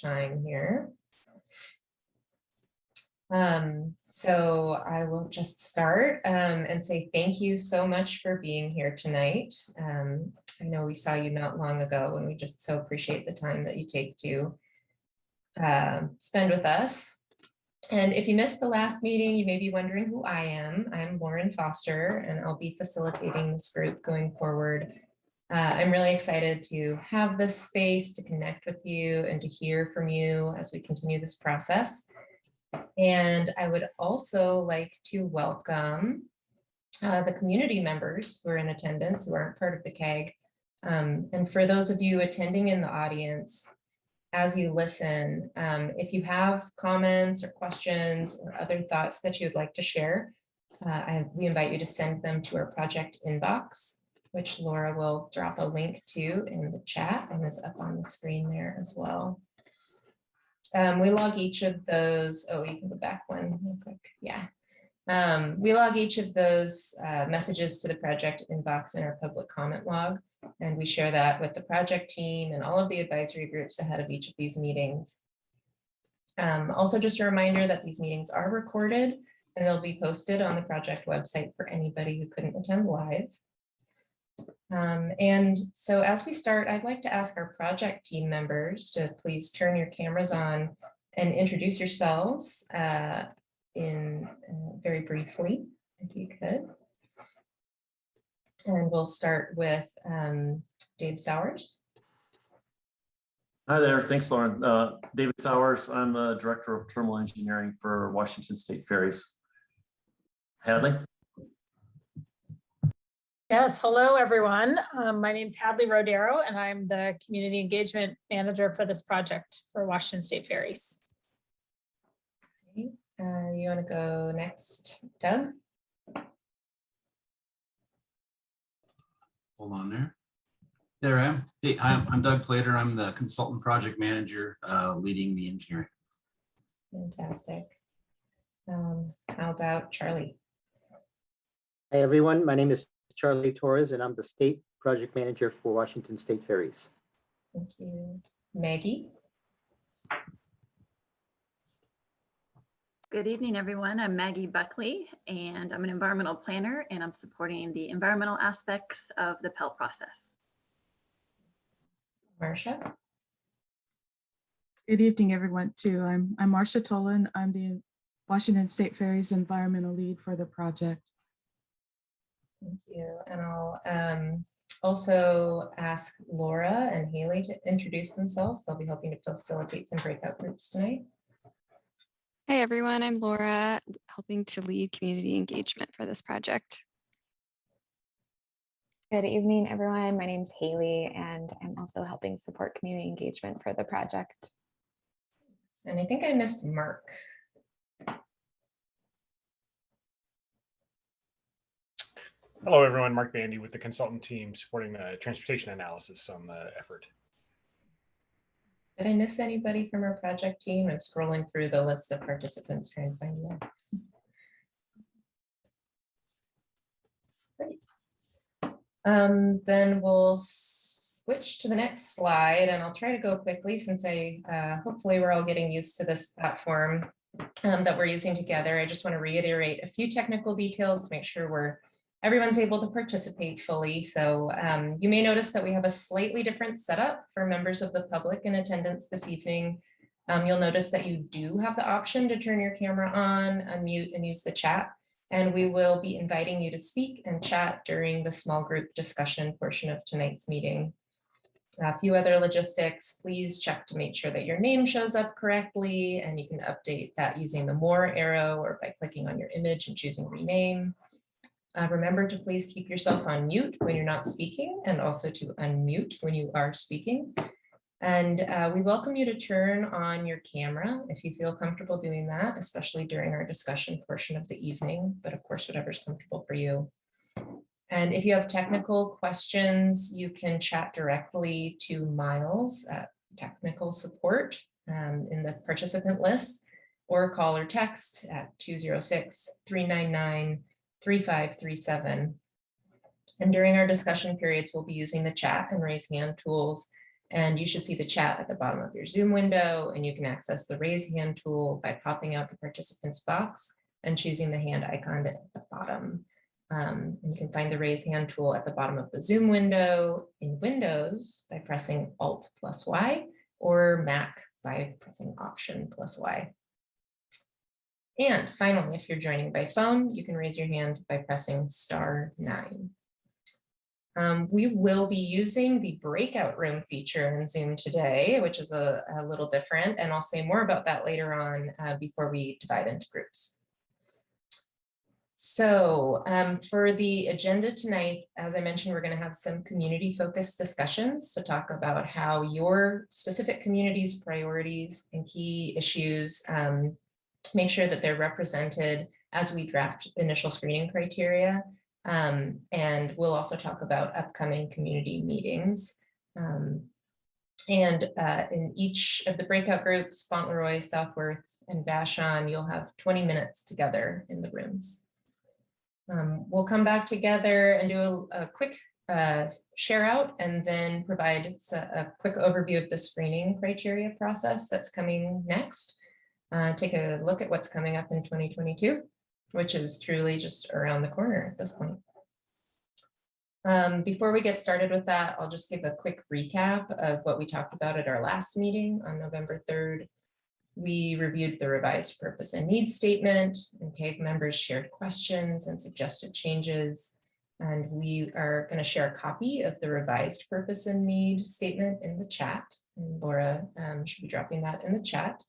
time here. So I will just start and say thank you so much for being here tonight. I know we saw you not long ago, and we just so appreciate the time that you take to spend with us. And if you missed the last meeting, you may be wondering who I am. I'm Lauren Foster, and I'll be facilitating this group going forward. I'm really excited to have this space to connect with you and to hear from you as we continue this process. And I would also like to welcome the community members who are in attendance, who aren't part of the CAG. And for those of you attending in the audience, as you listen, if you have comments or questions or other thoughts that you'd like to share, we invite you to send them to our project inbox, which Laura will drop a link to in the chat and is up on the screen there as well. We log each of those. Oh, you can go back one real quick. Yeah. We log each of those messages to the project inbox in our public comment log, and we share that with the project team and all of the advisory groups ahead of each of these meetings. Also, just a reminder that these meetings are recorded and they'll be posted on the project website for anybody who couldn't attend live. And so as we start, I'd like to ask our project team members to please turn your cameras on and introduce yourselves very briefly, if you could. And we'll start with Dave Sowers. Hi there, thanks Lauren. David Sowers, I'm a Director of Terminal Engineering for Washington State Ferries. Hadley? Yes, hello everyone. My name is Hadley Rodero and I'm the Community Engagement Manager for this project for Washington State Ferries. Okay. You want to go next, Doug? Hold on there. There I am. Hey, I'm Doug Plater. I'm the Consultant Project Manager leading the engineering. Fantastic. How about Charlie? Hi everyone, my name is Charlie Torres and I'm the State Project Manager for Washington State Ferries. Thank you. Maggie? Good evening, everyone. I'm Maggie Buckley, and I'm an environmental planner, and I'm supporting the environmental aspects of the PEL process. Marcia? Good evening, everyone, too. I'm Marcia Tolan. I'm the Washington State Ferries environmental lead for the project. Thank you. And I'll also ask Laura and Haley to introduce themselves. They'll be helping to facilitate some breakout groups tonight. Hi everyone, I'm Laura, helping to lead community engagement for this project. Good evening, everyone. My name is Haley, and I'm also helping support community engagement for the project. And I think I missed Mark. Hello, everyone. Mark Bandy with the consultant team supporting the transportation analysis on the effort. Did I miss anybody from our project team? I'm scrolling through the list of participants trying to find them. Great. Then we'll switch to the next slide, and I'll try to go quickly since hopefully we're all getting used to this platform that we're using together. I just want to reiterate a few technical details to make sure everyone's able to participate fully. So you may notice that we have a slightly different setup for members of the public in attendance this evening. You'll notice that you do have the option to turn your camera on, unmute, and use the chat. And we will be inviting you to speak and chat during the small group discussion portion of tonight's meeting. A few other logistics, please check to make sure that your name shows up correctly, and you can update that using the more arrow or by clicking on your image and choosing rename. Remember to please keep yourself on mute when you're not speaking, and also to unmute when you are speaking. And we welcome you to turn on your camera if you feel comfortable doing that, especially during our discussion portion of the evening, but of course, whatever's comfortable for you. And if you have technical questions, you can chat directly to Miles at technical support in the participant list, or call or text at 206-399-3537. And during our discussion periods, we'll be using the chat and raise hand tools. And you should see the chat at the bottom of your Zoom window, and you can access the raise hand tool by popping out the participants box and choosing the hand icon at the bottom. And you can find the raise hand tool at the bottom of the Zoom window in Windows by pressing Alt plus Y, or Mac by pressing Option plus Y. And finally, if you're joining by phone, you can raise your hand by pressing *9. We will be using the breakout room feature in Zoom today, which is a little different, and I'll say more about that later on before we divide into groups. So for the agenda tonight, as I mentioned, we're going to have some community-focused discussions to talk about how your specific community's priorities and key issues make sure that they're represented as we draft initial screening criteria. And we'll also talk about upcoming community meetings. In each of the breakout groups, Fauntleroy, Southworth, and Vashon, you'll have 20 minutes together in the rooms. We'll come back together and do a quick share out, and then provide a quick overview of the screening criteria process that's coming next. Take a look at what's coming up in 2022, which is truly just around the corner at this point. Before we get started with that, I'll just give a quick recap of what we talked about at our last meeting on November 3rd. We reviewed the revised purpose and needs statement, and CAG members shared questions and suggested changes. And we are going to share a copy of the revised purpose and need statement in the chat. And Laura should be dropping that in the chat.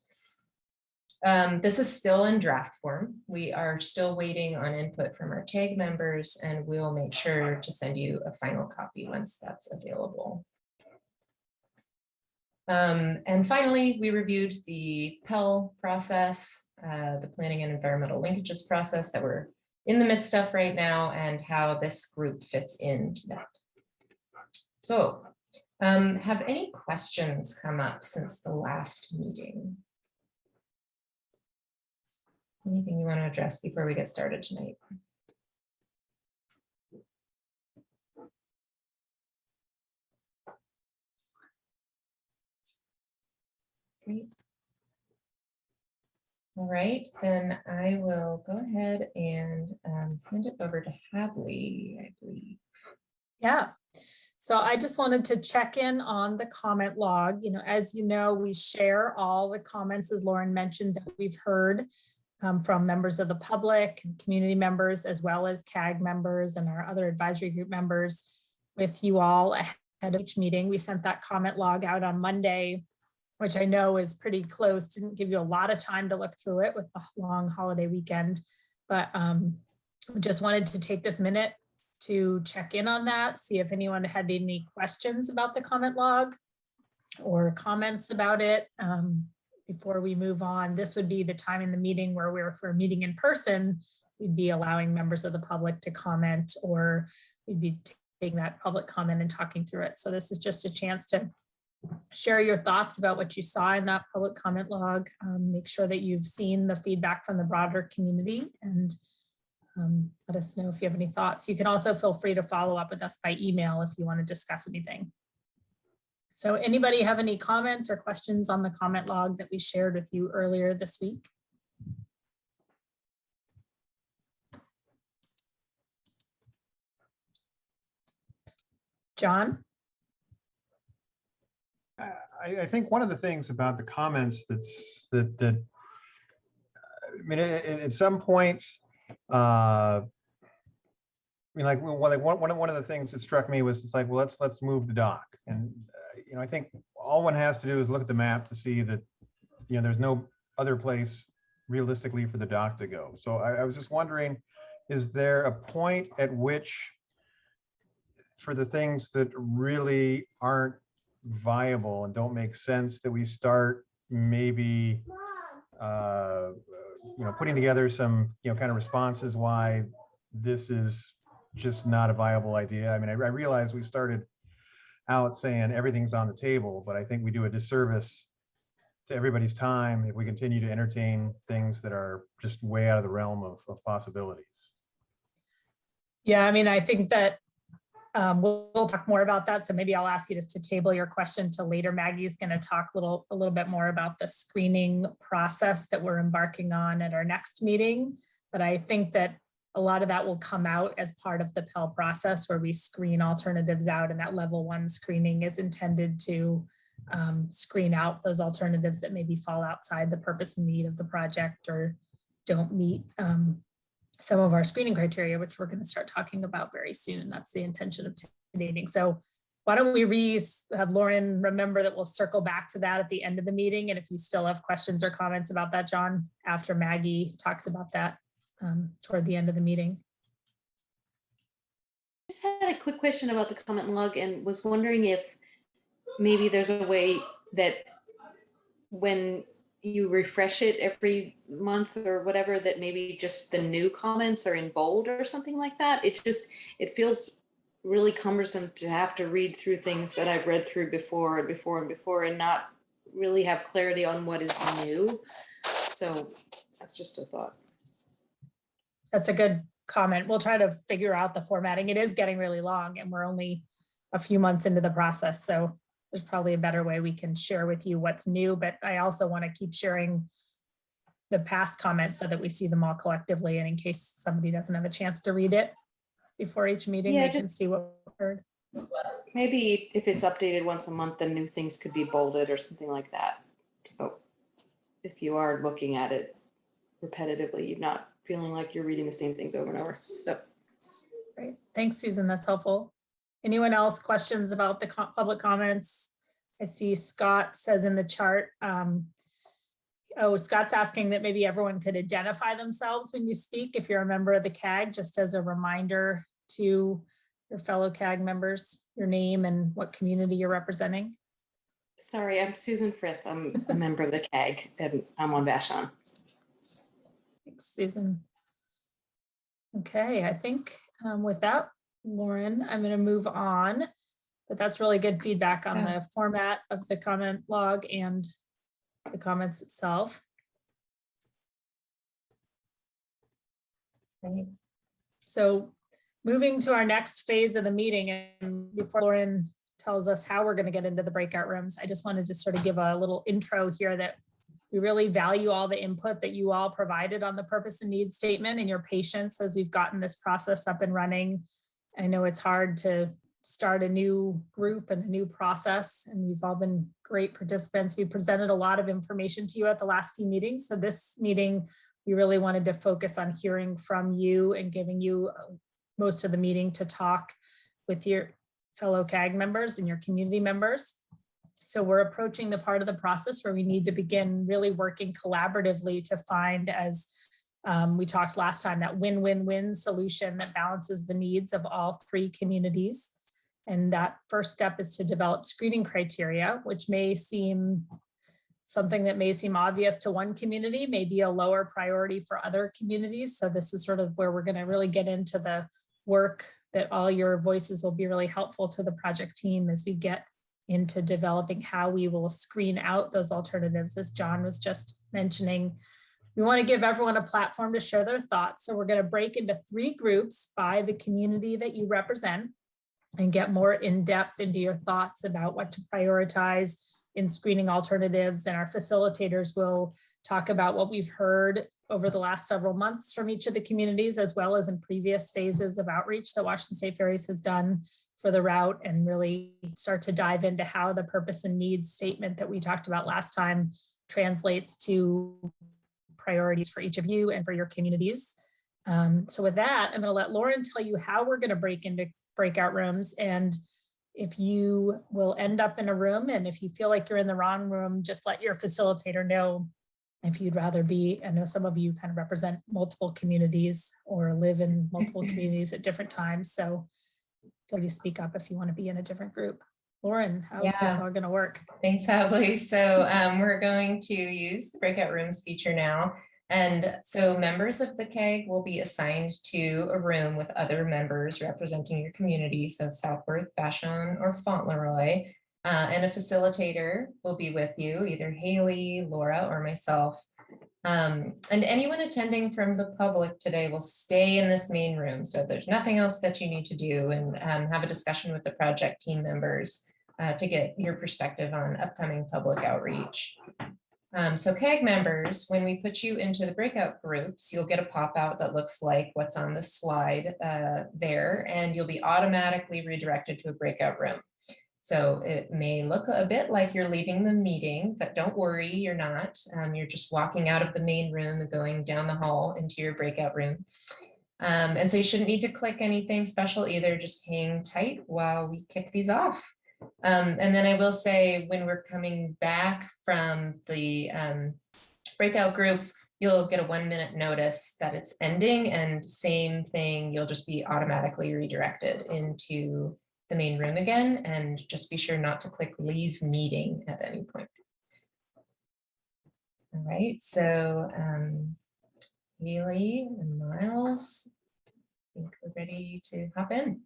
This is still in draft form. We are still waiting on input from our CAG members, and we'll make sure to send you a final copy once that's available. And finally, we reviewed the Pell process, the planning and environmental linkages process that we're in the midst of right now, and how this group fits into that. So, have any questions come up since the last meeting? Anything you want to address before we get started tonight? Great. All right, then I will go ahead and hand it over to Hadley, I believe. Yeah. So I just wanted to check in on the comment log. As you know, we share all the comments, as Lauren mentioned, that we've heard from members of the public, community members, as well as CAG members and our other advisory group members with you all ahead of each meeting. We sent that comment log out on Monday, which I know is pretty close. Didn't give you a lot of time to look through it with the long holiday weekend, but just wanted to take this minute to check in on that, see if anyone had any questions about the comment log or comments about it. Before we move on, this would be the time in the meeting where if we're meeting in person, we'd be allowing members of the public to comment, or we'd be taking that public comment and talking through it. So this is just a chance to share your thoughts about what you saw in that public comment log. Make sure that you've seen the feedback from the broader community, and let us know if you have any thoughts. You can also feel free to follow up with us by email if you want to discuss anything. So anybody have any comments or questions on the comment log that we shared with you earlier this week? John? I think one of the things about the comments that I mean, at some point, I mean, like one of the things that struck me was, it's like, well, let's move the dock. And I think all one has to do is look at the map to see that there's no other place realistically for the dock to go. So I was just wondering, is there a point at which, for the things that really aren't viable and don't make sense, that we start maybe putting together some kind of responses why this is just not a viable idea? I mean, I realize we started out saying everything's on the table, but I think we do a disservice to everybody's time if we continue to entertain things that are just way out of the realm of possibilities. Yeah, I mean, I think that We'll talk more about that. So maybe I'll ask you just to table your question to later. Maggie's going to talk a little bit more about the screening process that we're embarking on at our next meeting. But I think that a lot of that will come out as part of the Pell process where we screen alternatives out, and that level 1 screening is intended to screen out those alternatives that maybe fall outside the purpose and need of the project or don't meet some of our screening criteria, which we're going to start talking about very soon. That's the intention of today's meeting. So why don't we have Lauren remember that we'll circle back to that at the end of the meeting. And if you still have questions or comments about that, John, after Maggie talks about that toward the end of the meeting. I just had a quick question about the comment log and was wondering if maybe there's a way that when you refresh it every month or whatever, that maybe just the new comments are in bold or something like that. It feels really cumbersome to have to read through things that I've read through before and not really have clarity on what is new. So that's just a thought. That's a good comment. We'll try to figure out the formatting. It is getting really long and we're only a few months into the process. So there's probably a better way we can share with you what's new, but I also want to keep sharing the past comments so that we see them all collectively. And in case somebody doesn't have a chance to read it before each meeting, they can see what we heard. Maybe if it's updated once a month, then new things could be bolded or something like that. So if you are looking at it repetitively, you're not feeling like you're reading the same things over and over. So great. Thanks, Susan. That's helpful. Anyone else questions about the public comments? I see Scott says in the chart. Scott's asking that maybe everyone could identify themselves when you speak if you're a member of the CAG, just as a reminder to your fellow CAG members, your name and what community you're representing. Sorry, I'm Susan Frith. I'm a member of the CAG and I'm on Vashon. Thanks, Susan. Okay, I think with that, Lauren, I'm going to move on, but that's really good feedback on the format of the comment log and the comments itself. Right. So moving to our next phase of the meeting, and before Lauren tells us how we're going to get into the breakout rooms, I just wanted to sort of give a little intro here that we really value all the input that you all provided on the purpose and needs statement and your patience as we've gotten this process up and running. I know it's hard to start a new group and a new process, and you've all been great participants. We presented a lot of information to you at the last few meetings. So this meeting, we really wanted to focus on hearing from you and giving you most of the meeting to talk with your fellow CAG members and your community members. So we're approaching the part of the process where we need to begin really working collaboratively to find, as we talked last time, that win-win-win solution that balances the needs of all 3 communities. And that first step is to develop screening criteria, which may seem something that may seem obvious to one community, may be a lower priority for other communities. So this is sort of where we're going to really get into the work that all your voices will be really helpful to the project team as we get into developing how we will screen out those alternatives, as John was just mentioning. We want to give everyone a platform to share their thoughts. So we're going to break into 3 groups by the community that you represent and get more in depth into your thoughts about what to prioritize in screening alternatives. And our facilitators will talk about what we've heard over the last several months from each of the communities, as well as in previous phases of outreach that Washington State Ferries has done for the route, and really start to dive into how the purpose and needs statement that we talked about last time translates to priorities for each of you and for your communities. So with that, I'm going to let Lauren tell you how we're going to break into breakout rooms. And if you will end up in a room, and if you feel like you're in the wrong room, just let your facilitator know if you'd rather be. I know some of you kind of represent multiple communities or live in multiple communities at different times. So feel free to speak up if you want to be in a different group. Lauren, how's this all going to work? Thanks, Hadley. So we're going to use the breakout rooms feature now. And so members of the CAG will be assigned to a room with other members representing your community. So Southworth, Vashon, or Fauntleroy. And a facilitator will be with you, either Haley, Laura, or myself. And anyone attending from the public today will stay in this main room. So there's nothing else that you need to do, and have a discussion with the project team members to get your perspective on upcoming public outreach. So CAG members, when we put you into the breakout groups, you'll get a pop out that looks like what's on the slide there, and you'll be automatically redirected to a breakout room. So it may look a bit like you're leaving the meeting, but don't worry, you're not. You're just walking out of the main room and going down the hall into your breakout room. And so you shouldn't need to click anything special either, just hang tight while we kick these off. And then I will say, when we're coming back from the breakout groups, you'll get a 1-minute notice that it's ending, and same thing, you'll just be automatically redirected into the main room again, and just be sure not to click leave meeting at any point. All right, so Haley and Miles, I think we're ready to hop in.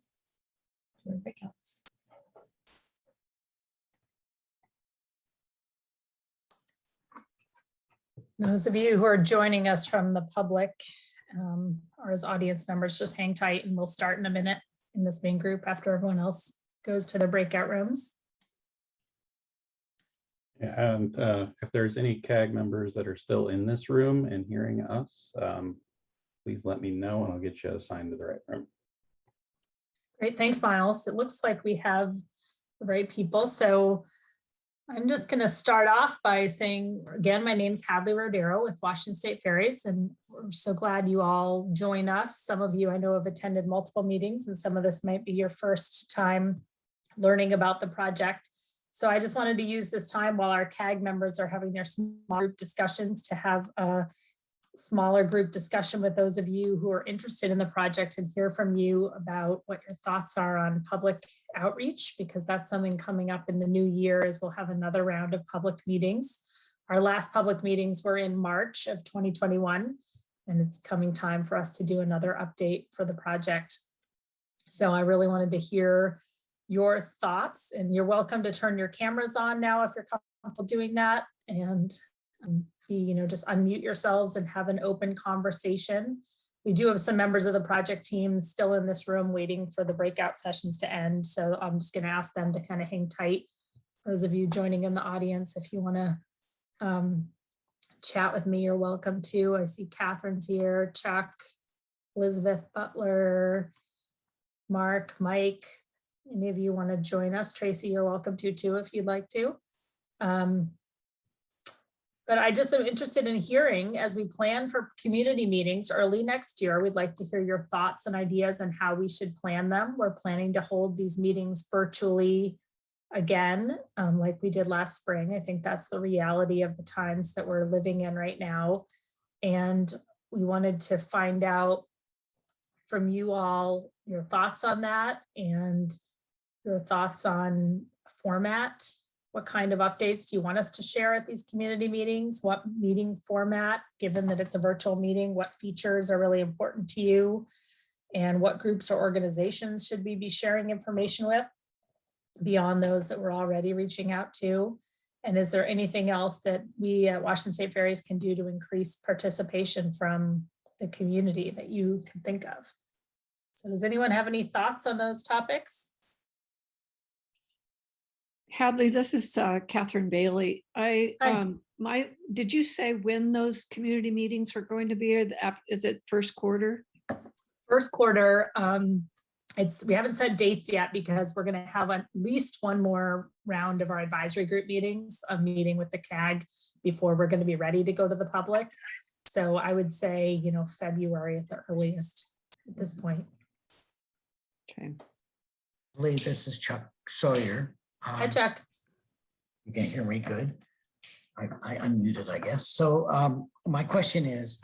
Those of you who are joining us from the public or as audience members, just hang tight and we'll start in a minute in this main group after everyone else goes to their breakout rooms. Yeah, and if there's any CAG members that are still in this room and hearing us, please let me know and I'll get you assigned to the right room. Great, thanks, Miles. It looks like we have the right people. So I'm just going to start off by saying, again, my name is Hadley Rodero with Washington State Ferries, and we're so glad you all join us. Some of you I know have attended multiple meetings, and some of this might be your first time learning about the project. So I just wanted to use this time while our CAG members are having their small group discussions to have a smaller group discussion with those of you who are interested in the project and hear from you about what your thoughts are on public outreach, because that's something coming up in the new year, as we'll have another round of public meetings. Our last public meetings were in March of 2021, and it's coming time for us to do another update for the project. So I really wanted to hear your thoughts, and you're welcome to turn your cameras on now if you're comfortable doing that, and just unmute yourselves and have an open conversation. We do have some members of the project team still in this room waiting for the breakout sessions to end. So I'm just going to ask them to kind of hang tight. Those of you joining in the audience, if you want to chat with me, you're welcome to. I see Catherine's here, Chuck, Elizabeth Butler, Mark, Mike. Any of you want to join us? Tracy, you're welcome to too, if you'd like to. But I just am interested in hearing, as we plan for community meetings early next year, we'd like to hear your thoughts and ideas on how we should plan them. We're planning to hold these meetings virtually again, like we did last spring. I think that's the reality of the times that we're living in right now. And we wanted to find out from you all your thoughts on that and your thoughts on format. What kind of updates do you want us to share at these community meetings? What meeting format, given that it's a virtual meeting, what features are really important to you? And what groups or organizations should we be sharing information with beyond those that we're already reaching out to? And is there anything else that we at Washington State Ferries can do to increase participation from the community that you can think of? So does anyone have any thoughts on those topics? Hadley, this is Catherine Bailey. Did you say when those community meetings are going to be? Is it first quarter? First quarter. We haven't set dates yet because we're going to have at least one more round of our advisory group meetings, a meeting with the CAG before we're going to be ready to go to the public. So I would say, February at the earliest at this point. Okay. This is Chuck Sawyer. Hi, Chuck. You can hear me good. I unmuted, I guess. So my question is,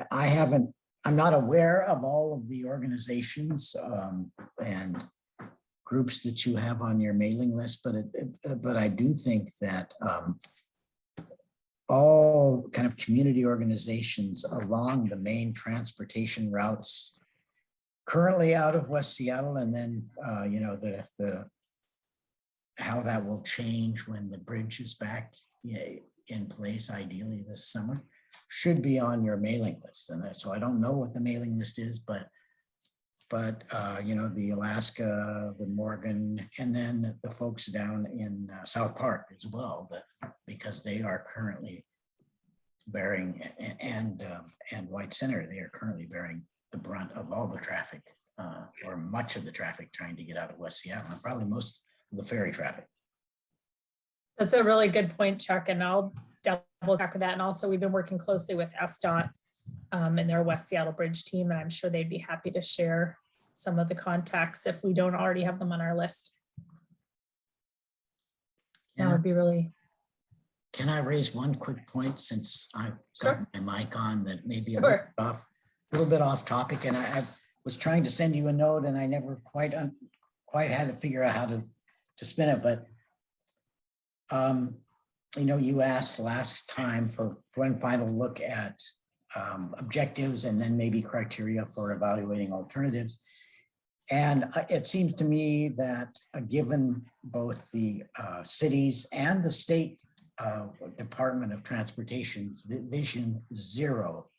I'm not aware of all of the organizations and groups that you have on your mailing list, but I do think that all kind of community organizations along the main transportation routes currently out of West Seattle, and then how that will change when the bridge is back in place ideally this summer should be on your mailing list. And so I don't know what the mailing list is, but you know, the Alaska, the Morgan, and then the folks down in South Park as well, because they are currently bearing, and White Center, they are currently bearing the brunt of all the traffic, or much of the traffic trying to get out of West Seattle, and probably most of the ferry traffic. That's a really good point, Chuck, and I'll double check with that. And also, we've been working closely with SDOT and their West Seattle Bridge team, and I'm sure they'd be happy to share some of the contacts if we don't already have them on our list. That would be really. Can I raise one quick point, since I've got my mic on, that maybe a little bit off topic, and I was trying to send you a note and I never quite had to figure out how to spin it, but you know, you asked last time for one final look at objectives and then maybe criteria for evaluating alternatives. And it seems to me that given both the cities and the state Department of Transportation's Vision Zero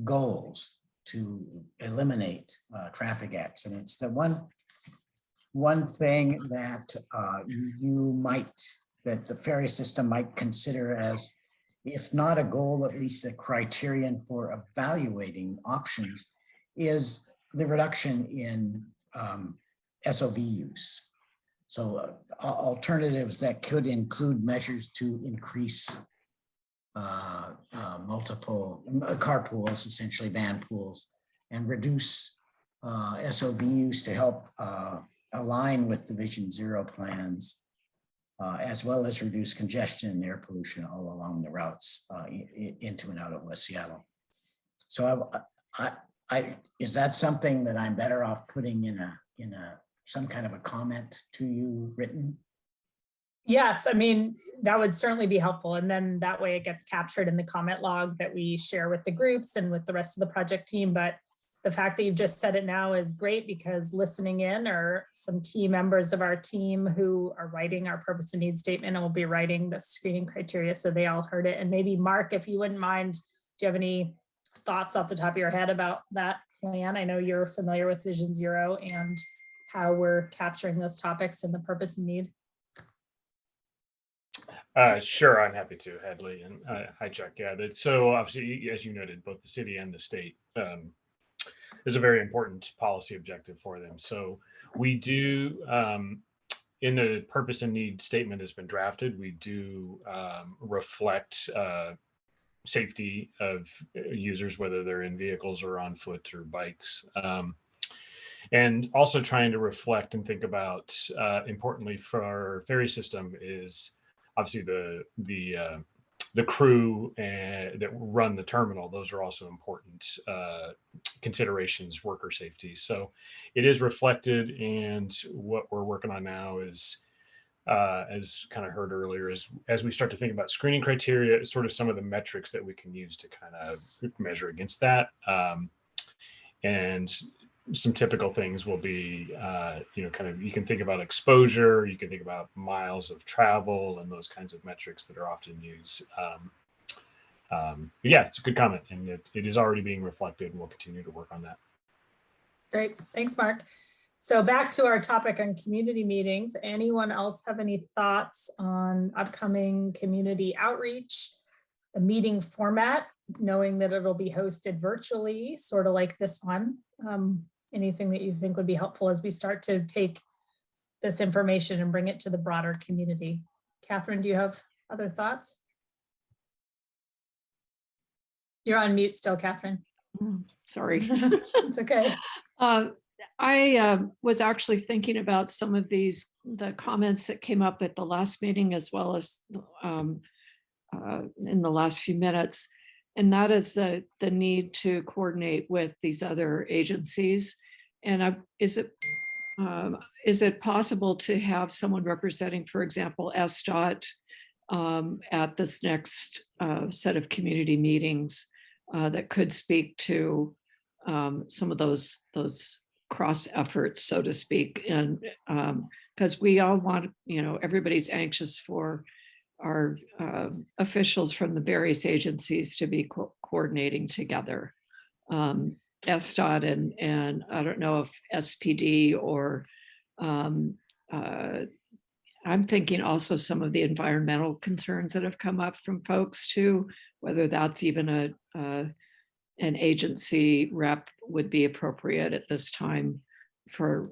goals to eliminate traffic accidents, the one thing that that the ferry system might consider as, if not a goal, at least a criterion for evaluating options, is the reduction in SOV use. So alternatives that could include measures to increase multiple carpools, essentially van pools, and reduce SOV use to help align with the Vision Zero plans, as well as reduce congestion and air pollution all along the routes into and out of West Seattle. So is that something that I'm better off putting in some kind of a comment to you written? Yes, I mean, that would certainly be helpful. And then that way it gets captured in the comment log that we share with the groups and with the rest of the project team. But the fact that you've just said it now is great, because listening in are some key members of our team who are writing our purpose and need statement and will be writing the screening criteria. So they all heard it. And maybe Mark, if you wouldn't mind, do you have any thoughts off the top of your head about that plan? I know you're familiar with Vision Zero and how we're capturing those topics in the purpose and need. Sure, I'm happy to, Hadley, and hi, Chuck. Yeah, so obviously, as you noted, both the city and the state is a very important policy objective for them. So we do, in the purpose and need statement that's been drafted, we do reflect safety of users, whether they're in vehicles or on foot or bikes. And also trying to reflect and think about, importantly for our ferry system, is obviously the crew that run the terminal. Those are also important considerations, worker safety. So it is reflected, and what we're working on now is, as kind of heard earlier, is as we start to think about screening criteria, sort of some of the metrics that we can use to kind of measure against that. And some typical things will be, you know, kind of, you can think about exposure, you can think about miles of travel and those kinds of metrics that are often used. Yeah, it's a good comment, and it is already being reflected, and we'll continue to work on that. Great, thanks, Mark. So back to our topic on community meetings. Anyone else have any thoughts on upcoming community outreach, the meeting format, knowing that it'll be hosted virtually, sort of like this one? Anything that you think would be helpful as we start to take this information and bring it to the broader community? Catherine, do you have other thoughts? You're on mute still, Catherine. Sorry. It's okay. I was actually thinking about some of the comments that came up at the last meeting, as well as in the last few minutes. And that is the need to coordinate with these other agencies. And is it possible to have someone representing, for example, SDOT at this next set of community meetings that could speak to some of those cross efforts, so to speak? And because we all want, you know, everybody's anxious for officials from the various agencies to be coordinating together. SDOT and I don't know if SPD or I'm thinking also some of the environmental concerns that have come up from folks too, whether that's even an agency rep would be appropriate at this time for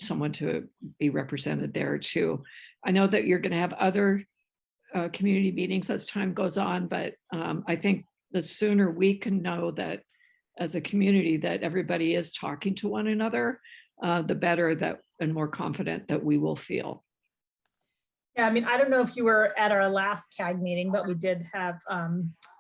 someone to be represented there too. I know that you're going to have other community meetings as time goes on, but I think the sooner we can know that as a community that everybody is talking to one another, the better that and more confident that we will feel. Yeah, I mean, I don't know if you were at our last CAG meeting, but we did have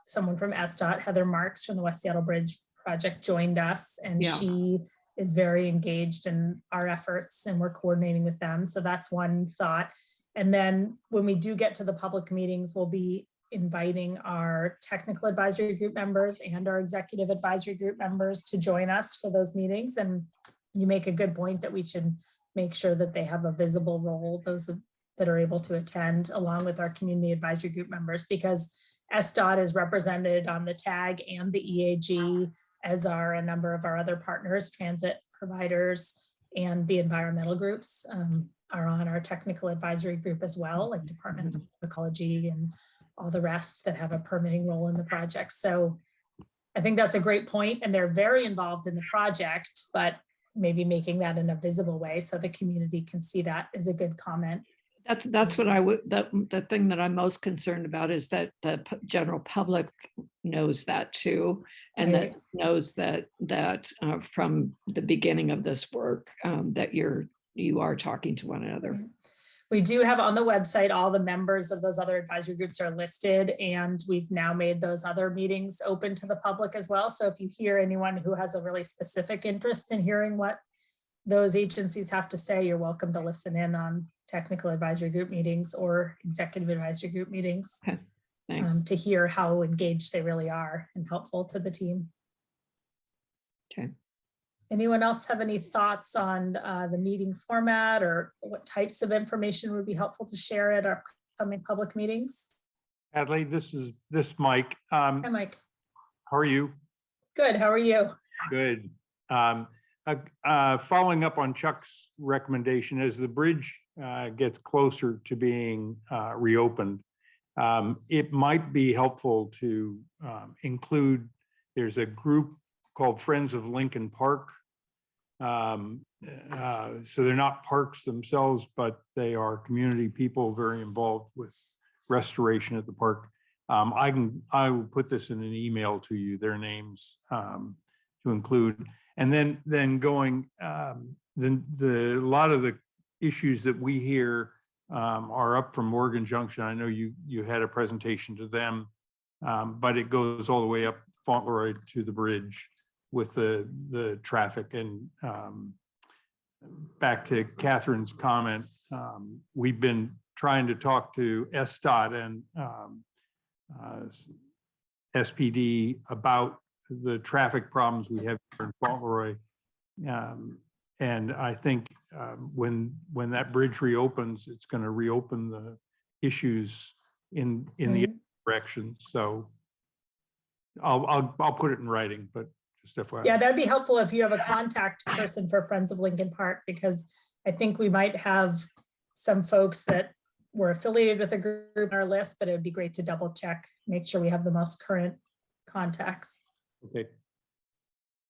someone from SDOT, Heather Marks from the West Seattle Bridge Project joined us, and Yeah. she is very engaged in our efforts and we're coordinating with them. So that's one thought. And then when we do get to the public meetings, we'll be inviting our technical advisory group members and our executive advisory group members to join us for those meetings. And you make a good point that we should make sure that they have a visible role, those that are able to attend, along with our community advisory group members, because SDOT is represented on the TAG and the EAG, as are a number of our other partners, transit providers, and the environmental groups are on our technical advisory group as well, like Department of Ecology and all the rest that have a permitting role in the project. So I think that's a great point, and they're very involved in the project, but maybe making that in a visible way so the community can see that is a good comment. That's what I would, the thing that I'm most concerned about is that the general public knows that too, and Right. that knows that from the beginning of this work, that you are talking to one another. We do have on the website, all the members of those other advisory groups are listed, and we've now made those other meetings open to the public as well. So if you hear anyone who has a really specific interest in hearing what those agencies have to say, you're welcome to listen in on technical advisory group meetings or executive advisory group meetings. Okay, thanks. To hear how engaged they really are and helpful to the team. Okay. Anyone else have any thoughts on the meeting format or what types of information would be helpful to share at our upcoming public meetings? Hadley, this is Mike. Hi, Mike. How are you? Good. How are you? Good. Following up on Chuck's recommendation, as the bridge gets closer to being reopened, it might be helpful to include, there's a group called Friends of Lincoln Park. So they're not parks themselves, but they are community people very involved with restoration at the park. I will put this in an email to you, their names to include. And then going, a lot of the issues that we hear are up from Morgan Junction. I know you had a presentation to them, but it goes all the way up Fauntleroy to the bridge with the traffic. And back to Catherine's comment, we've been trying to talk to SDOT and SPD about the traffic problems we have here in Fauntleroy. And I think when that bridge reopens, it's going to reopen the issues in the direction. So I'll put it in writing, but just FYI. Yeah, that'd be helpful if you have a contact person for Friends of Lincoln Park, because I think we might have some folks that were affiliated with the group on our list, but it would be great to double check, make sure we have the most current contacts. Okay.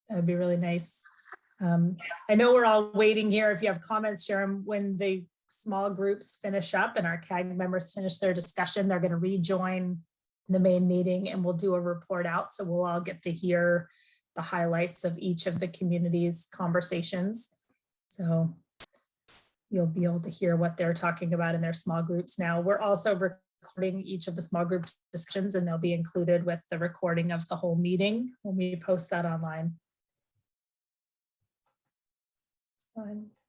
That would be really nice. I know we're all waiting here. If you have comments, share them when the small groups finish up and our CAG members finish their discussion. They're going to rejoin the main meeting and we'll do a report out. So we'll all get to hear the highlights of each of the community's conversations. So you'll be able to hear what they're talking about in their small groups now. We're also recording each of the small group discussions, and they'll be included with the recording of the whole meeting when we post that online.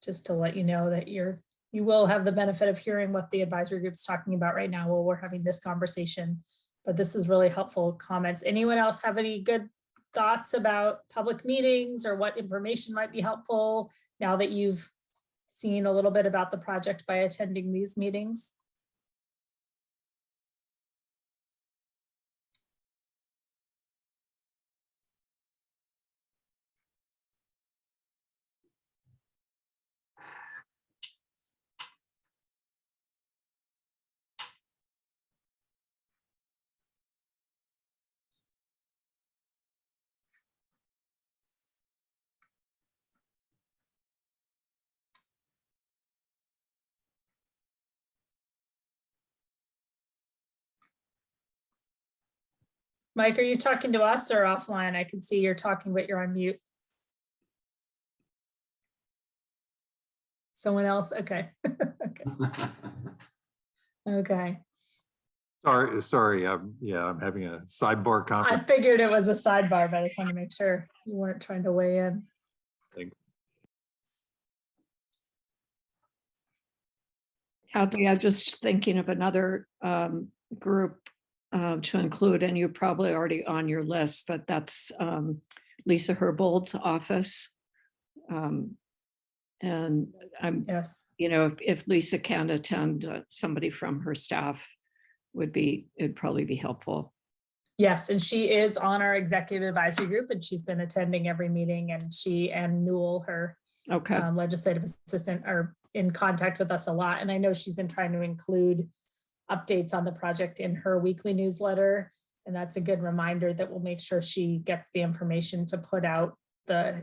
Just to let you know that you will have the benefit of hearing what the advisory group's talking about right now while we're having this conversation. But this is really helpful comments. Anyone else have any good thoughts about public meetings or what information might be helpful now that you've seen a little bit about the project by attending these meetings? Mike, are you talking to us or offline? I can see you're talking, but you're on mute. Someone else? Okay. Okay. Sorry. I'm having a sidebar I conference. figured it was a sidebar, but I just wanted to make sure you weren't trying to weigh in. Kathy, I'm just thinking of another group to include, and you're probably already on your list, but that's Lisa Herbold's office. And I'm, if Lisa can attend, somebody from her staff it'd probably be helpful. Yes, and she is on our executive advisory group, and she's been attending every meeting, and she and Newell, her legislative assistant, are in contact with us a lot. And I know she's been trying to include updates on the project in her weekly newsletter. And that's a good reminder that we'll make sure she gets the information to put out the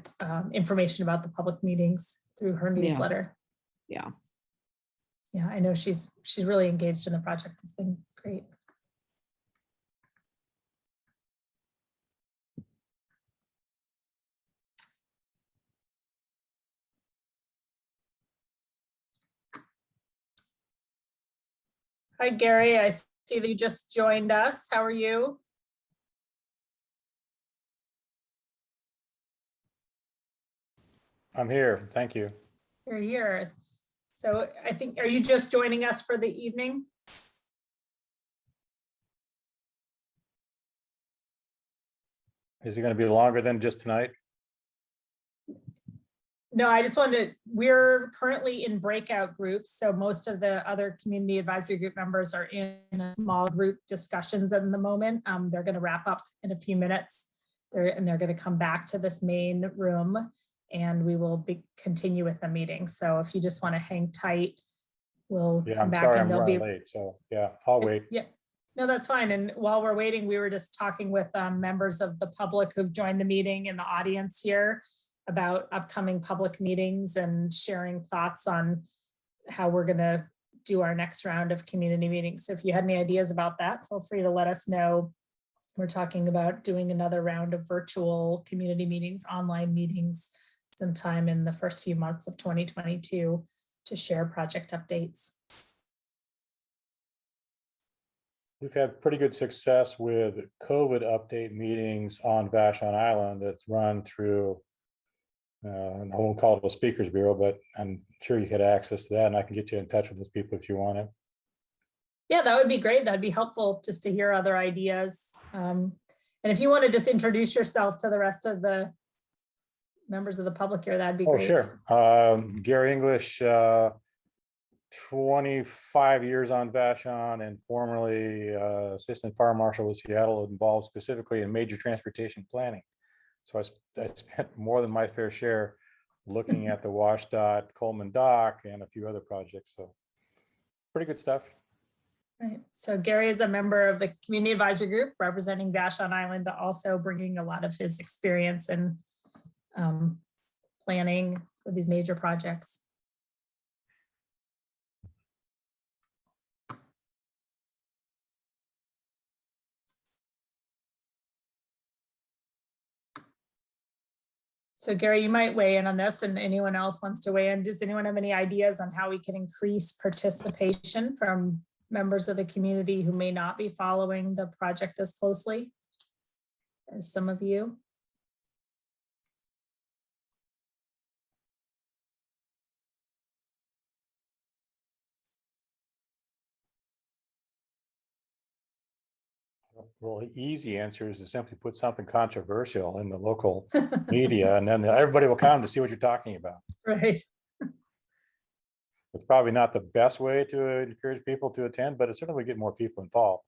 information about the public meetings through her newsletter. Yeah. Yeah, I know she's really engaged in the project. It's been great. Hi, Gary. I see that you just joined us. How are you? I'm here. Thank you. You're here. So I think, are you just joining us for the evening? Is it going to be longer than just tonight? No, I just wanted to, we're currently in breakout groups. So most of the other community advisory group members are in a small group discussions at the moment. They're going to wrap up in a few minutes. They're going to come back to this main room, and we will continue with the meeting. So if you just want to hang tight, we'll come back. Sorry, and I'm they'll be late. So yeah, I'll wait. Yeah. No, that's fine. And while we're waiting, we were just talking with members of the public who've joined the meeting in the audience here about upcoming public meetings and sharing thoughts on how we're going to do our next round of community meetings. So if you had any ideas about that, feel free to let us know. We're talking about doing another round of virtual community meetings, online meetings, sometime in the first few months of 2022 to share project updates. We've had pretty good success with COVID update meetings on Vashon Island that's run through, I won't call it a speakers bureau, but I'm sure you get access to that, and I can get you in touch with those people if you want it. Yeah, that would be great. That'd be helpful just to hear other ideas. And if you want to just introduce yourself to the rest of the members of the public here, that'd be great. Oh, sure. Gary English, 25 years on Vashon, and formerly assistant fire marshal with Seattle, involved specifically in major transportation planning. So I spent more than my fair share looking at the WashDOT Coleman Dock and a few other projects. So pretty good stuff. Right. So Gary is a member of the community advisory group representing Vashon Island, but also bringing a lot of his experience in planning for these major projects. So Gary, you might weigh in on this, and anyone else wants to weigh in. Does anyone have any ideas on how we can increase participation from members of the community who may not be following the project as closely as some of you? Well, the easy answer is to simply put something controversial in the local media, and then everybody will come to see what you're talking about. Right. It's probably not the best way to encourage people to attend, but it certainly will get more people involved.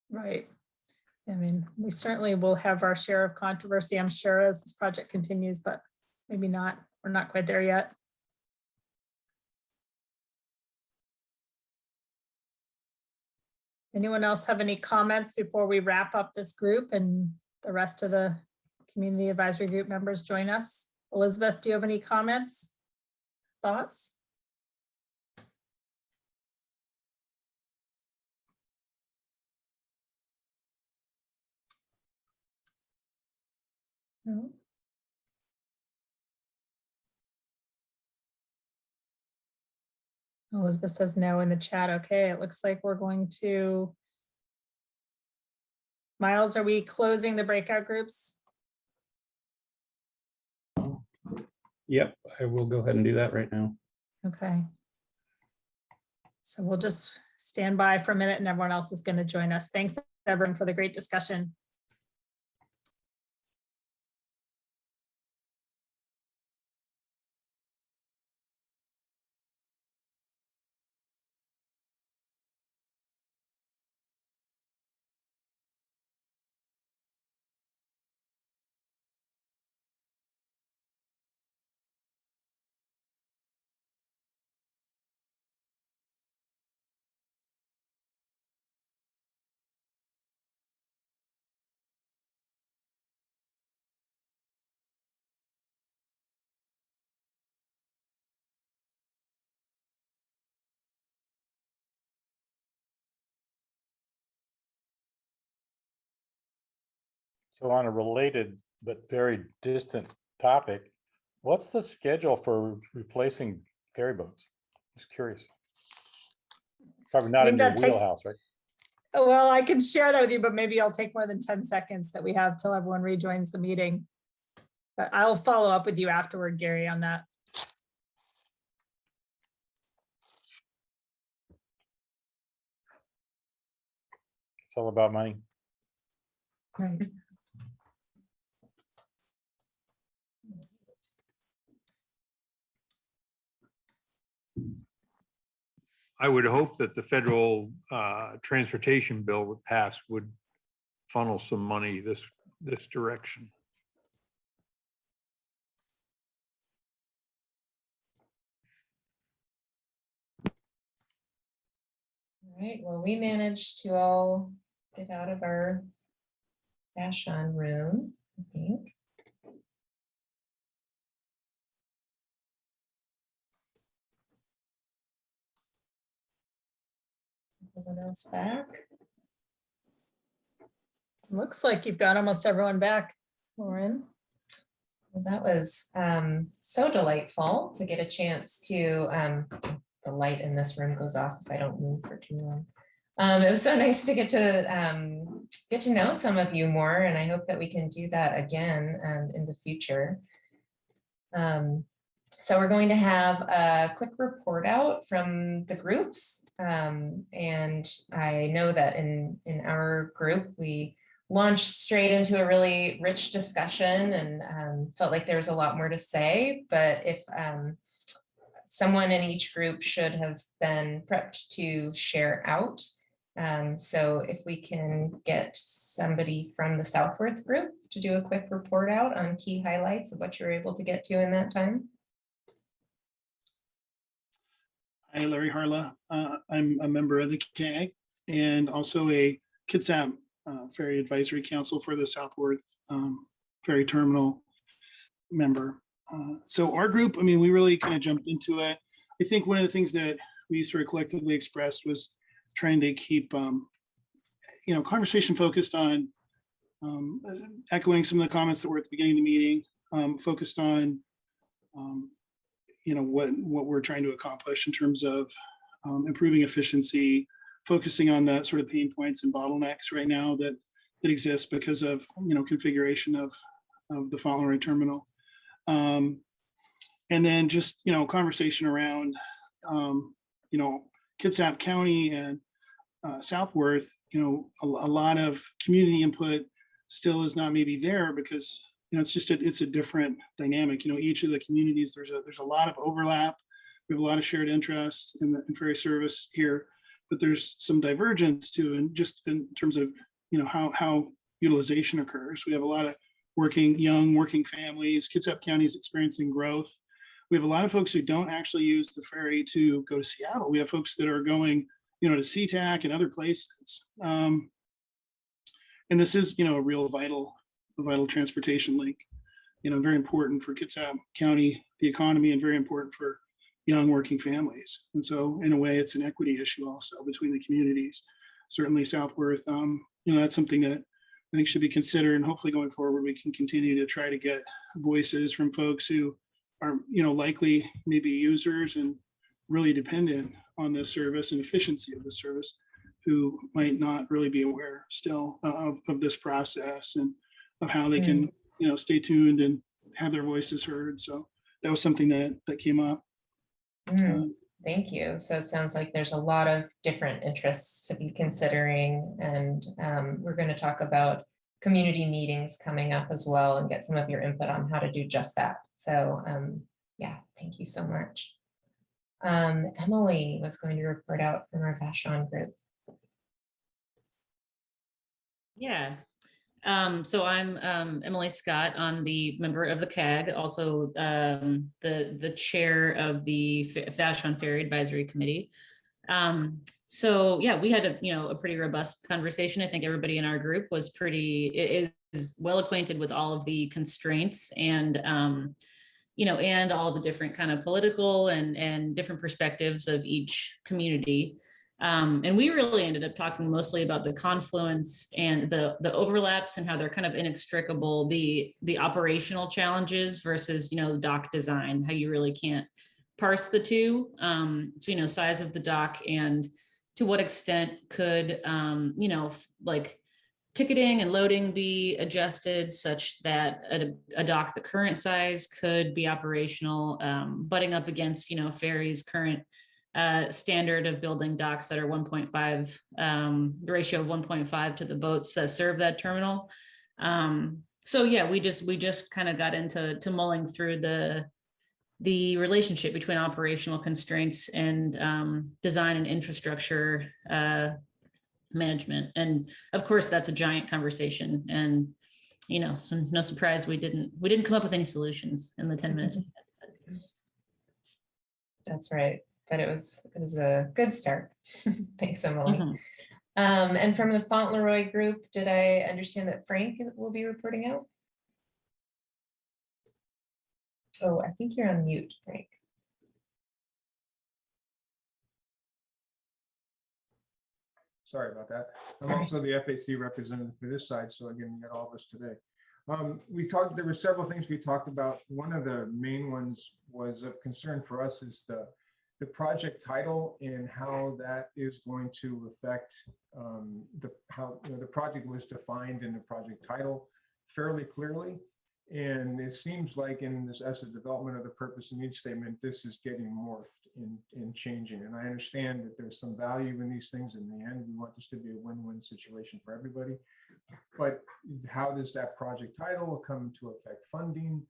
Right. I mean, we certainly will have our share of controversy, I'm sure, as this project continues, but maybe not. We're not quite there yet. Anyone else have any comments before we wrap up this group and the rest of the community advisory group members join us? Elizabeth, do you have any comments, thoughts? No. Elizabeth says no in the chat. Okay, it looks like we're going to. Miles, are we closing the breakout groups? Yep, I will go ahead and do that right now. Okay. So we'll just stand by for a minute and everyone else is going to join us. Thanks everyone for the great discussion. So on a related but very distant topic, what's the schedule for replacing ferry boats? Just curious. Probably not in your wheelhouse, right? Well, I can share that with you, but maybe I'll take more than 10 seconds that we have till everyone rejoins the meeting. But I'll follow up with you afterward, Gary, on that. It's all about money. Right. I would hope that the federal transportation bill would pass, would funnel some money this direction. All right, well, we managed to all get out of our Vashon room, I think. Everyone else back? Looks like you've got almost everyone back, Lauren. Well, that was so delightful to get a chance to, the light in this room goes off if I don't move for too long. It was so nice to get to know some of you more, and I hope that we can do that again in the future. So we're going to have a quick report out from the groups. And I know that in our group, we launched straight into a really rich discussion and felt like there was a lot more to say. But if someone in each group should have been prepped to share out. So if we can get somebody from the Southworth group to do a quick report out on key highlights of what you're able to get to in that time. Hi, Larry Harla. I'm a member of the CAG and also a Kitsap Ferry Advisory Council for the Southworth Ferry Terminal member. So our group, I mean, we really kind of jumped into it. I think one of the things that we sort of collectively expressed was trying to keep, conversation focused on echoing some of the comments that were at the beginning of the meeting, focused on what we're trying to accomplish in terms of improving efficiency, focusing on the sort of pain points and bottlenecks right now that exist because of configuration of the Fauntleroy terminal, and then just conversation around Kitsap County and Southworth. A lot of community input still is not maybe there because it's a different dynamic. Each of the communities, there's a lot of overlap. We have a lot of shared interests in ferry service here, but there's some divergence too, and just in terms of how utilization occurs. We have a lot of young working families. Kitsap County is experiencing growth. We have a lot of folks who don't actually use the ferry to go to Seattle. We have folks that are going to SeaTac and other places, and this is a real vital transportation link, very important for Kitsap County, the economy, and very important for young working families. And so in a way, it's an equity issue also between the communities. Certainly Southworth, that's something that I think should be considered, and hopefully going forward, we can continue to try to get voices from folks who are, likely maybe users and really dependent on this service and efficiency of the service, who might not really be aware still of this process and of how they can, stay tuned and have their voices heard. So that was something that came up. Thank you. So it sounds like there's a lot of different interests to be considering, and we're going to talk about community meetings coming up as well and get some of your input on how to do just that. So yeah, thank you so much. Emily was going to report out from our Vashon group. Yeah. So I'm Emily Scott. I'm the member of the CAG, also the chair of the Vashon Ferry Advisory Committee. So yeah, we had a pretty robust conversation. I think everybody in our group is well acquainted with all of the constraints and and all the different kind of political and different perspectives of each community. And we really ended up talking mostly about the confluence and the overlaps and how they're kind of inextricable, the operational challenges versus, dock design, how you really can't parse the two. So, size of the dock and to what extent could, like ticketing and loading be adjusted such that a dock the current size could be operational, butting up against, Ferry's current standard of building docks that are 1.5, the ratio of 1.5 to the boats that serve that terminal. So yeah, we just kind of got into mulling through the relationship between operational constraints and design and infrastructure management. And of course, that's a giant conversation. And so no surprise, we didn't come up with any solutions in the 10 minutes. That's right. But it was a good start. Thanks, Emily. And from the Fauntleroy group, did I understand that Frank will be reporting out? Oh, I think you're on mute, Frank. Sorry about that. I'm also the FAC representative for this side, so again, we got all of us today. There were several things we talked about. One of the main ones was of concern for us is the project title and how that is going to affect how the project was defined in the project title fairly clearly. And it seems like in this, as the development of the purpose and need statement, this is getting morphed in changing. And I understand that there's some value in these things. In the end, we want this to be a win-win situation for everybody. But how does that project title come to affect funding?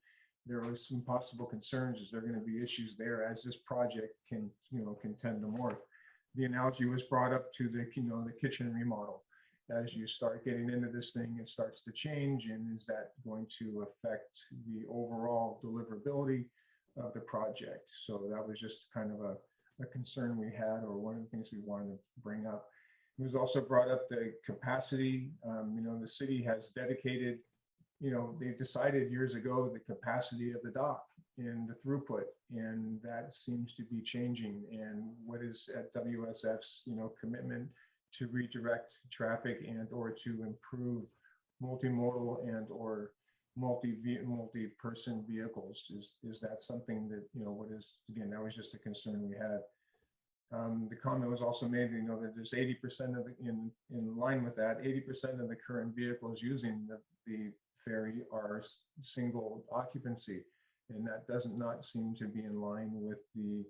There was some possible concerns. Is there going to be issues there as this project can tend to morph? The analogy was brought up to the kitchen remodel. As you start getting into this thing, it starts to change, and is that going to affect the overall deliverability of the project? So that was just kind of a concern we had, or one of the things we wanted to bring up. It was also brought up the capacity. The city has dedicated, they decided years ago the capacity of the dock and the throughput, and that seems to be changing. And what is at WSF's, commitment to redirect traffic and or to improve multimodal and or multi-person vehicles? Is that something that, what is, again, that was just a concern we had. The comment was also made, that there's 80% of in line with that, 80% of the current vehicles using the ferry are single occupancy, and that does not seem to be in line with the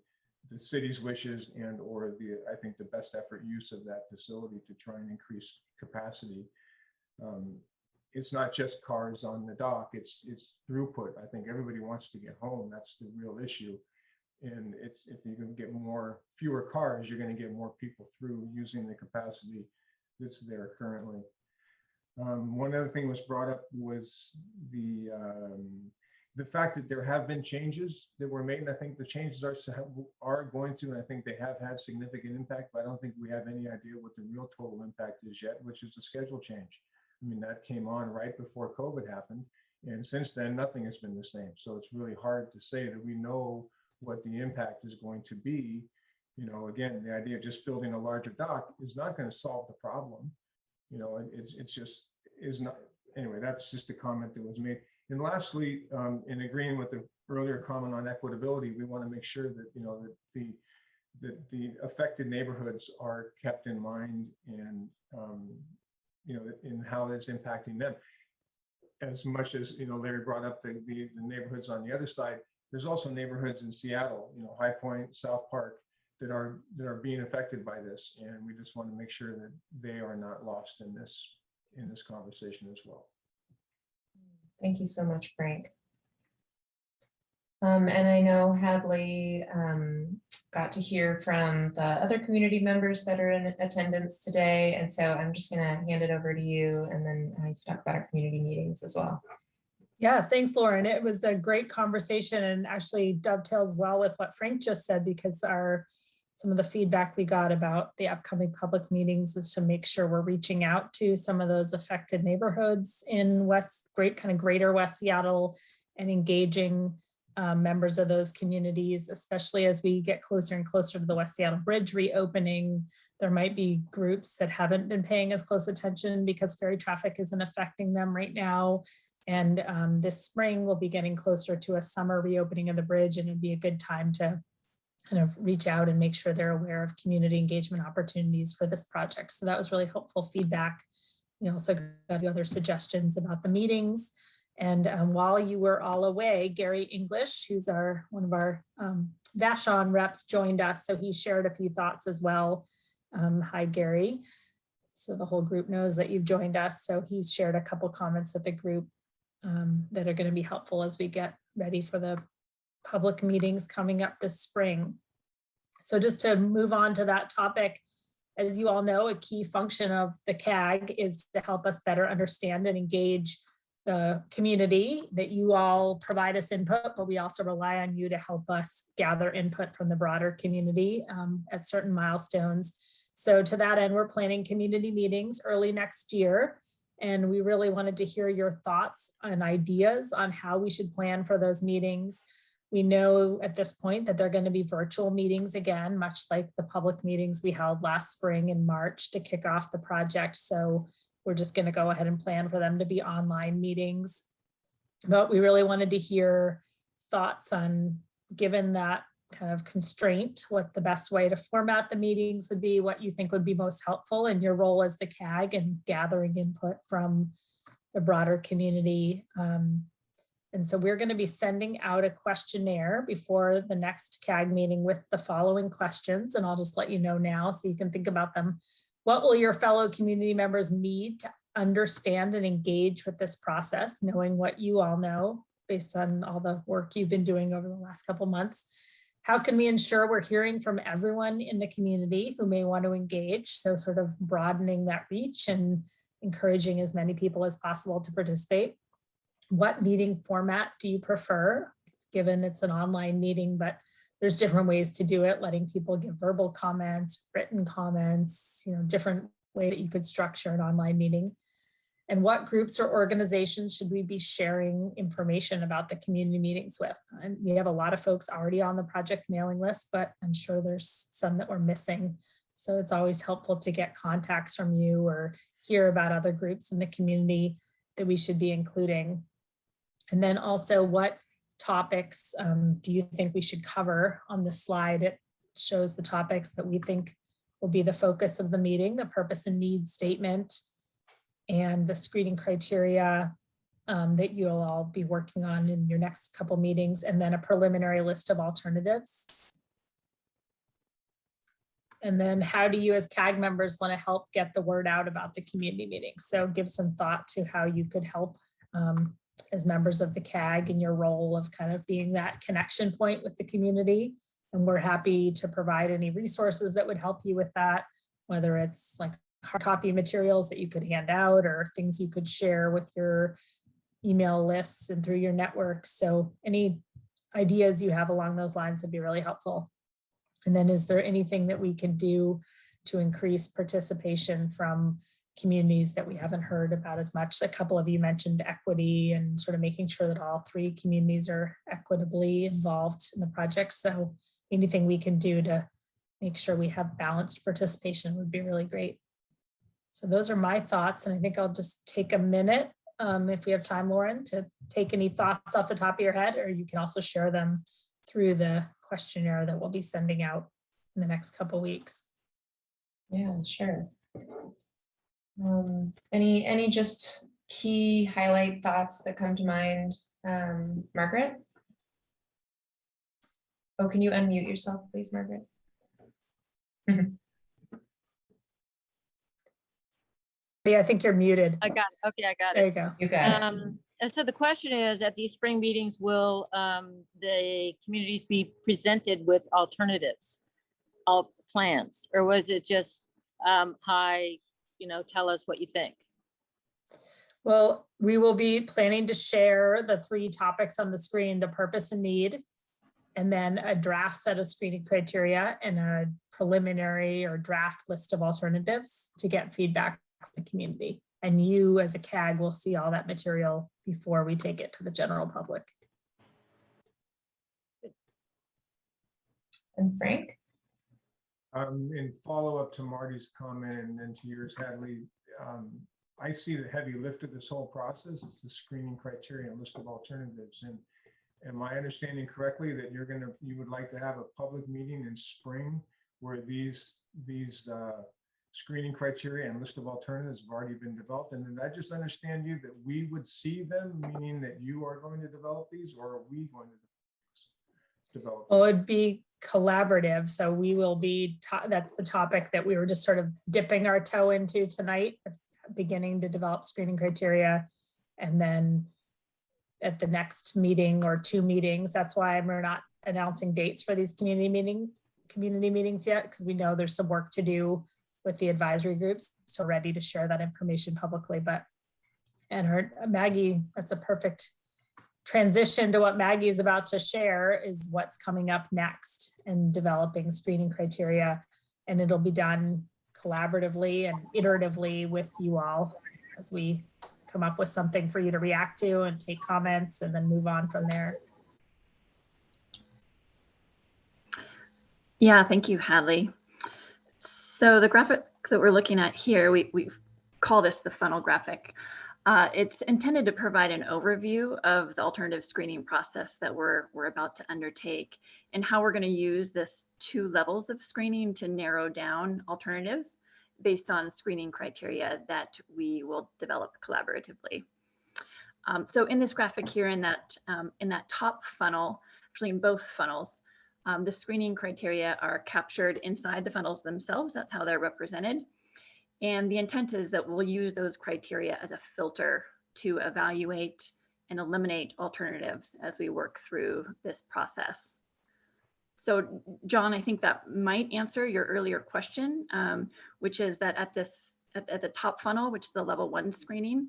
city's wishes and or I think the best effort use of that facility to try and increase capacity. It's not just cars on the dock, it's throughput. I think everybody wants to get home. That's the real issue. And if you can get fewer cars, you're going to get more people through using the capacity that's there currently. One other thing was brought up was the fact that there have been changes that were made, and I think the changes are going to, and I think they have had significant impact, but I don't think we have any idea what the real total impact is yet, which is the schedule change. I mean, that came on right before COVID happened, and since then, nothing has been the same. So it's really hard to say that we know what the impact is going to be. Again, the idea of just building a larger dock is not going to solve the problem. It's just, is not, anyway, that's just a comment that was made. And lastly, in agreeing with the earlier comment on equitability, we want to make sure that, you know, that the affected neighborhoods are kept in mind, and, you know, in how it's impacting them. As much as, you know, Larry brought up the neighborhoods on the other side, there's also neighborhoods in Seattle, you know, High Point, South Park, that are being affected by this, and we just want to make sure that they are not lost in this conversation as well. Thank you so much, Frank. And I know Hadley got to hear from the other community members that are in attendance today, and so I'm just going to hand it over to you, and then you can talk about our community meetings as well. Yeah, thanks, Lauren. It was a great conversation, and actually dovetails well with what Frank just said, because some of the feedback we got about the upcoming public meetings is to make sure we're reaching out to some of those affected neighborhoods in greater West Seattle, and engaging members of those communities, especially as we get closer and closer to the West Seattle Bridge reopening. There might be groups that haven't been paying as close attention because ferry traffic isn't affecting them right now. And this spring we'll be getting closer to a summer reopening of the bridge, and it'd be a good time to kind of reach out and make sure they're aware of community engagement opportunities for this project. So that was really helpful feedback. We also got the other suggestions about the meetings. And while you were all away, Gary English, who's one of our Vashon reps, joined us. So he shared a few thoughts as well. Hi, Gary. So the whole group knows that you've joined us. So he's shared a couple comments with the group that are going to be helpful as we get ready for the public meetings coming up this spring. So just to move on to that topic, as you all know, a key function of the CAG is to help us better understand and engage the community, that you all provide us input, but we also rely on you to help us gather input from the broader community at certain milestones. So to that end, we're planning community meetings early next year. And we really wanted to hear your thoughts and ideas on how we should plan for those meetings. We know at this point that they're going to be virtual meetings again, much like the public meetings we held last spring in March to kick off the project. So we're just going to go ahead and plan for them to be online meetings. But we really wanted to hear thoughts on, given that kind of constraint, what the best way to format the meetings would be, what you think would be most helpful in your role as the CAG and gathering input from the broader community. And so we're going to be sending out a questionnaire before the next CAG meeting with the following questions, and I'll just let you know now so you can think about them. What will your fellow community members need to understand and engage with this process, knowing what you all know based on all the work you've been doing over the last couple months? How can we ensure we're hearing from everyone in the community who may want to engage? So sort of broadening that reach and encouraging as many people as possible to participate. What meeting format do you prefer, given it's an online meeting, but there's different ways to do it, letting people give verbal comments, written comments, different way that you could structure an online meeting. And what groups or organizations should we be sharing information about the community meetings with? And we have a lot of folks already on the project mailing list, but I'm sure there's some that we're missing. So it's always helpful to get contacts from you or hear about other groups in the community that we should be including. And then also, what topics do you think we should cover? On the slide, it shows the topics that we think will be the focus of the meeting, the purpose and need statement, and the screening criteria that you'll all be working on in your next couple meetings, and then a preliminary list of alternatives. And then how do you as CAG members want to help get the word out about the community meetings? So give some thought to how you could help as members of the CAG in your role of kind of being that connection point with the community. And we're happy to provide any resources that would help you with that, whether it's like hard copy materials that you could hand out or things you could share with your email lists and through your networks. So any ideas you have along those lines would be really helpful. And then is there anything that we can do to increase participation from communities that we haven't heard about as much? A couple of you mentioned equity and sort of making sure that all three communities are equitably involved in the project. So anything we can do to make sure we have balanced participation would be really great. So those are my thoughts, and I think I'll just take a minute, if we have time, Lauren, to take any thoughts off the top of your head, or you can also share them through the questionnaire that we'll be sending out in the next couple weeks. Yeah, sure. Any just key highlight thoughts that come to mind? Margaret? Oh, can you unmute yourself, please, Margaret? Yeah, I think you're muted. I got it. Okay, I got it. There you go. You got it. And so the question is, at these spring meetings, will the communities be presented with alternatives, plans, or was it just, hi, tell us what you think? Well, we will be planning to share the 3 topics on the screen: the purpose and need, and then a draft set of screening criteria and a preliminary or draft list of alternatives to get feedback from the community. And you as a CAG will see all that material before we take it to the general public. And Frank? In follow-up to Marty's comment and then to yours, Hadley, I see the heavy lift of this whole process. It's the screening criteria and list of alternatives. And am I understanding correctly that you would like to have a public meeting in spring where these screening criteria and list of alternatives have already been developed? And did I just understand you that we would see them, meaning that you are going to develop these, or are we going to develop? Well, it'd be collaborative. So we will be, that's the topic that we were just sort of dipping our toe into tonight, beginning to develop screening criteria. And then at the next meeting or 2 meetings, that's why we're not announcing dates for these community meetings yet, because we know there's some work to do with the advisory groups. So ready to share that information publicly. Maggie, that's a perfect transition to what Maggie is about to share, is what's coming up next in developing screening criteria. And it'll be done collaboratively and iteratively with you all as we come up with something for you to react to and take comments and then move on from there. Yeah, thank you, Hadley. So the graphic that we're looking at here, we call this the funnel graphic. It's intended to provide an overview of the alternative screening process that we're about to undertake and how we're going to use this 2 levels of screening to narrow down alternatives based on screening criteria that we will develop collaboratively. So in this graphic here, in that top funnel, actually in both funnels, the screening criteria are captured inside the funnels themselves. That's how they're represented. And the intent is that we'll use those criteria as a filter to evaluate and eliminate alternatives as we work through this process. So John, I think that might answer your earlier question, which is that at the top funnel, which is the level 1 screening,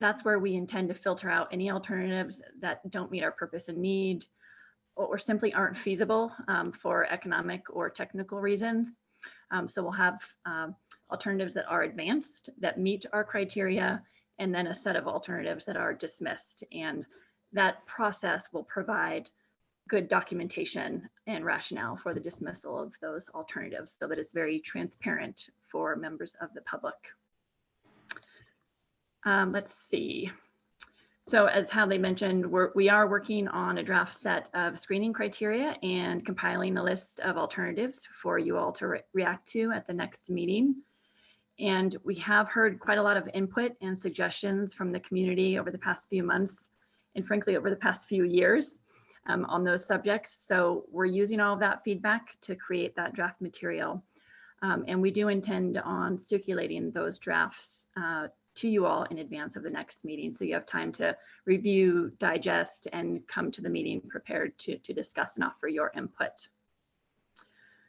that's where we intend to filter out any alternatives that don't meet our purpose and need, or simply aren't feasible for economic or technical reasons. So we'll have alternatives that are advanced, that meet our criteria, and then a set of alternatives that are dismissed. And that process will provide good documentation and rationale for the dismissal of those alternatives so that it's very transparent for members of the public. Let's see. So as Hadley mentioned, we are working on a draft set of screening criteria and compiling a list of alternatives for you all to react to at the next meeting. And we have heard quite a lot of input and suggestions from the community over the past few months, and frankly, over the past few years on those subjects. So we're using all of that feedback to create that draft material. And we do intend on circulating those drafts to you all in advance of the next meeting, so you have time to review, digest, and come to the meeting prepared to discuss and offer your input.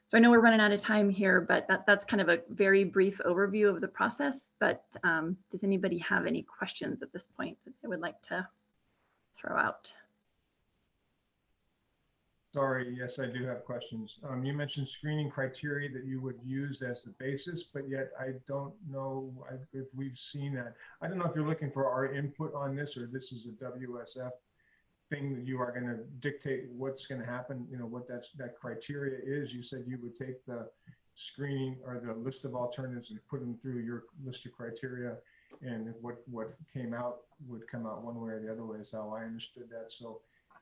So I know we're running out of time here, but that's kind of a very brief overview of the process. But does anybody have any questions at this point that they would like to throw out? Sorry, yes, I do have questions. You mentioned screening criteria that you would use as the basis, but yet I don't know if we've seen that. I don't know if you're looking for our input on this, or this is a WSF thing that you are going to dictate what's going to happen, what that criteria is. You said you would take the screening or the list of alternatives and put them through your list of criteria. And what came out would come out one way or the other way is how I understood that. So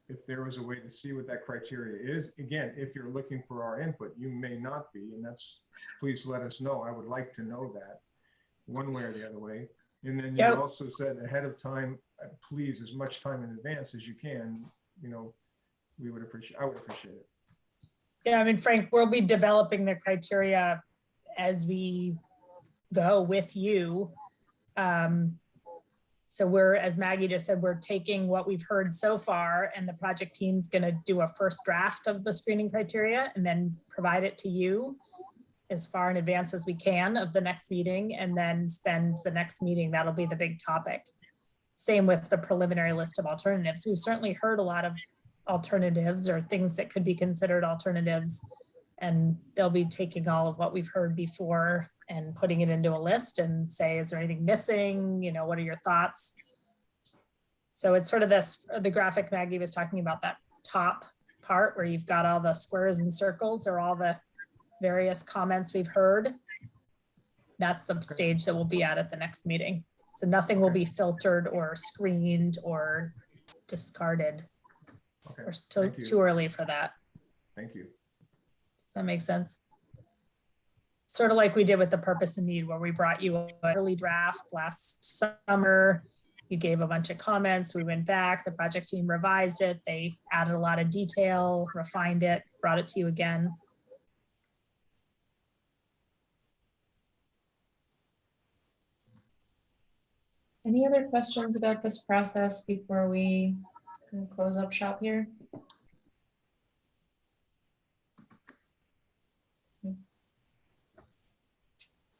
if there was a way to see what that criteria is, again, if you're looking for our input, you may not be, and that's, please let us know. I would like to know that one way or the other way. And then you also said ahead of time, please, as much time in advance as you can, you know, I would appreciate it. Yeah, I mean, Frank, we'll be developing the criteria as we go with you. So we're, as Maggie just said, we're taking what we've heard so far, and the project team's going to do a first draft of the screening criteria and then provide it to you as far in advance as we can of the next meeting, and then spend the next meeting. That'll be the big topic. Same with the preliminary list of alternatives. We've certainly heard a lot of alternatives or things that could be considered alternatives, and they'll be taking all of what we've heard before and putting it into a list and say, is there anything missing? You know, what are your thoughts? So it's sort of this, the graphic Maggie was talking about, that top part where you've got all the squares and circles or all the various comments we've heard. That's the stage that we'll be at the next meeting. So nothing will be filtered or screened or discarded. Okay. We're too early for that. Thank you. Does that make sense? Sort of like we did with the purpose and need, where we brought you an early draft last summer. You gave a bunch of comments. We went back, the project team revised it. They added a lot of detail, refined it, brought it to you again. Any other questions about this process before we close up shop here?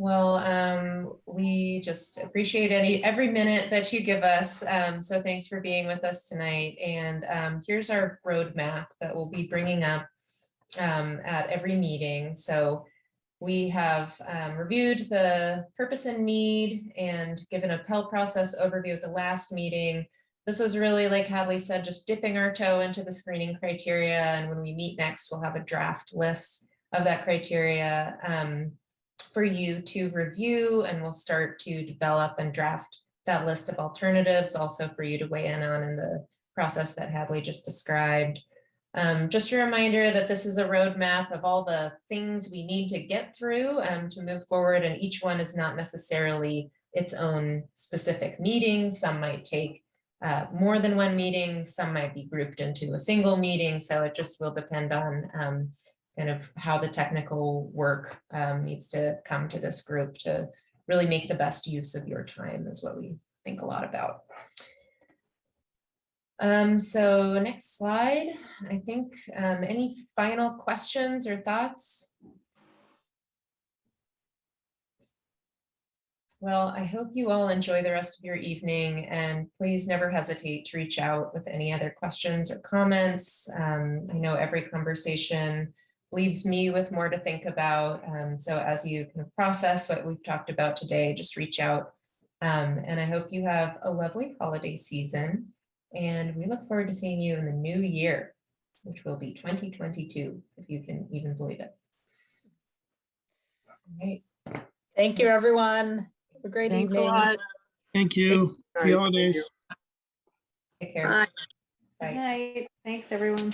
Well, we just appreciate every minute that you give us. So thanks for being with us tonight. And here's our roadmap that we'll be bringing up at every meeting. So we have reviewed the purpose and need and given a Pell process overview at the last meeting. This was really, like Hadley said, just dipping our toe into the screening criteria. And when we meet next, we'll have a draft list of that criteria for you to review, and we'll start to develop and draft that list of alternatives also for you to weigh in on in the process that Hadley just described. Just a reminder that this is a roadmap of all the things we need to get through to move forward, and each one is not necessarily its own specific meeting. Some might take more than one meeting, some might be grouped into a single meeting, so it just will depend on kind of how the technical work needs to come to this group to really make the best use of your time is what we think a lot about. So next slide, I think any final questions or thoughts? Well, I hope you all enjoy the rest of your evening, and please never hesitate to reach out with any other questions or comments. I know every conversation leaves me with more to think about. So as you kind of process what we've talked about today, just reach out. And I hope you have a lovely holiday season. And we look forward to seeing you in the new year, which will be 2022, if you can even believe it. All right. Thank you, everyone. Have a great Thanks a evening. lot. Thank you. Happy holidays. Take care. Bye. Bye. Good night. Thanks, everyone.